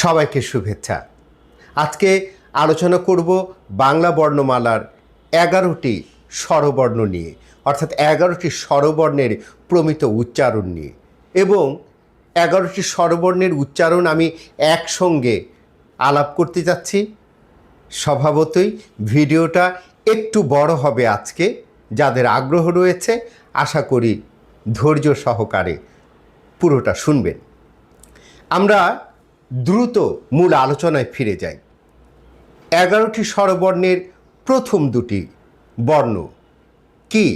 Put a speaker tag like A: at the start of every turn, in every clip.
A: সবাইকে শুভেচ্ছা। আজকে আলোচনা করব বাংলা বর্ণমালার 11টি স্বরবর্ণ নিয়ে, অর্থাৎ 11টি স্বরবর্ণের প্রমিত উচ্চারণ নিয়ে। এবং 11টি স্বরবর্ণের উচ্চারণ আমি একসঙ্গে আলাপ করতে যাচ্ছি। স্বভাবতই ভিডিওটা একটু বড় হবে আজকে। যাদের আগ্রহ রয়েছে আশা করি ধৈর্য সহকারে পুরোটা শুনবেন। আমরা দ্রুত মূল আলোচনায় ফিরে যাই। 11টি স্বরবর্ণের প্রথম দুটি বর্ণ কি?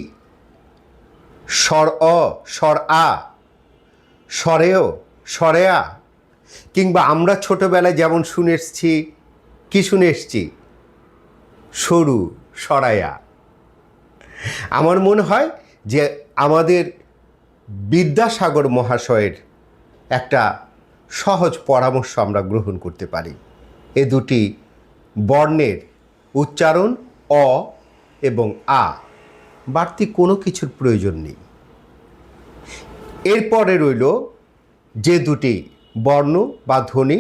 A: স্বর অ, স্বর আ, স্বরেয়, স্বরেয়া, কিংবা আমরা ছোটবেলায় যেমন শুনে এসছি, কি শুনে এসছি? সরু, সরায়া। আমার মনে হয় যে আমাদের বিদ্যাসাগর মহাশয়ের একটা সহজ পরামর্শ আমরা গ্রহণ করতে পারি। এ দুটি বর্ণের উচ্চারণ অ এবং আ, বাড়তি কোনো কিছুর প্রয়োজন নেই। এরপরে রইল যে দুটি বর্ণ বা ধ্বনি,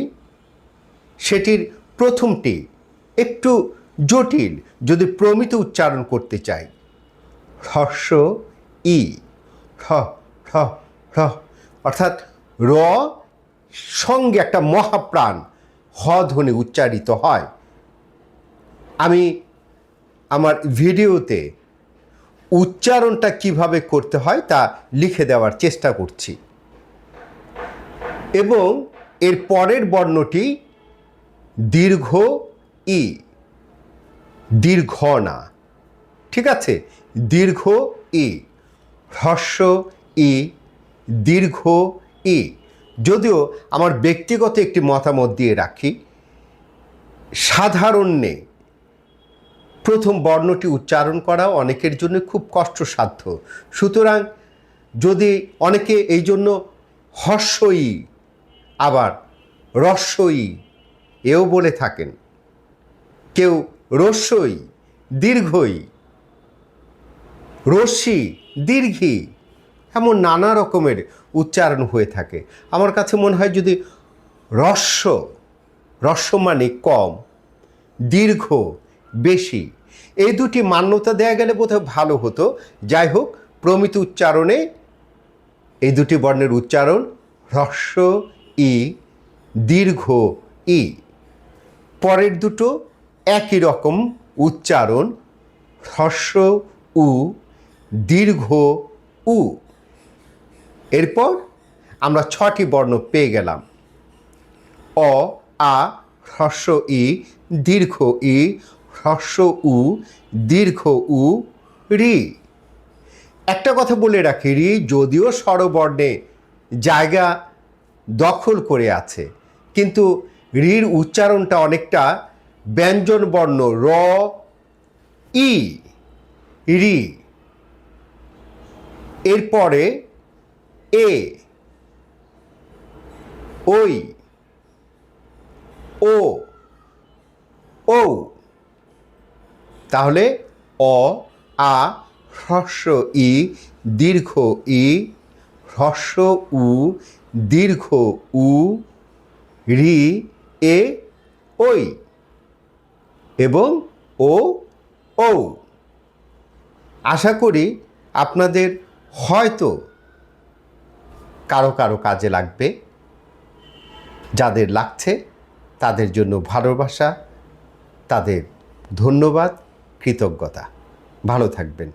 A: সেটির প্রথমটি একটু জটিল যদি প্রমিত উচ্চারণ করতে চাই। হ্রস্ব ই, হ হ হ, অর্থাৎ র সঙ্গে একটা মহাপ্রাণ হ ধ্বনি উচ্চারিত হয়। আমি আমার ভিডিওতে উচ্চারণটা কিভাবে করতে হয় তা লিখে দেওয়ার চেষ্টা করছি। এবং এর পরের বর্ণটি দীর্ঘ ই, দীর্ঘ না, ঠিক আছে? দীর্ঘ ই, হ্রস্ব ই, দীর্ঘ ই। যদিও আমার ব্যক্তিগত একটি মতামত দিয়ে রাখি, সাধারণে প্রথম বর্ণটি উচ্চারণ করা অনেকের জন্য খুব কষ্টসাধ্য। সুতরাং যদি অনেকে এই জন্য হর্ষই আবার রস্যই এও বলে থাকেন, কেউ রস্যই, দীর্ঘই, রস্যি, দীর্ঘি, এমন নানা রকমের উচ্চারণ হয়ে থাকে। আমার কাছে মনে হয় যদি রস্য, রস্য মানে কম, দীর্ঘ বেশি, এই দুটি মান্যতা দেয়া গেলে বোধহয় ভালো হতো। যাই হোক, প্রমিত উচ্চারণে এই দুটি বর্ণের উচ্চারণ হ্রস্ব ই, দীর্ঘ ই। পরের দুটো একই রকম উচ্চারণ, হ্রস্ব উ, দীর্ঘ উ। এরপর আমরা 6টি বর্ণ পেয়ে গেলাম। অ, আ, হ্রস্ব ই, দীর্ঘ ই, হ্রস্ব উ, দীর্ঘ উ, রি। একটা কথা বলে রাখি, রি যদিও স্বরবর্ণে জায়গা দখল করে আছে, কিন্তু রির উচ্চারণটা অনেকটা ব্যঞ্জন বর্ণ র, ই, রি। এরপরে এ, ওই, ও, ও। তাহলে অ, আ, হ্রস্ব ই, দীর্ঘ ই, হ্রস্ব উ, দীর্ঘ উ, রি, এ, ওই এবং ও, ও। আশা করি আপনাদের হয়তো কারো কারো কাজে লাগবে। যাদের লাগছে তাদের জন্য ভালোবাসা, তাদের ধন্যবাদ, কৃতজ্ঞতা। ভালো থাকবেন।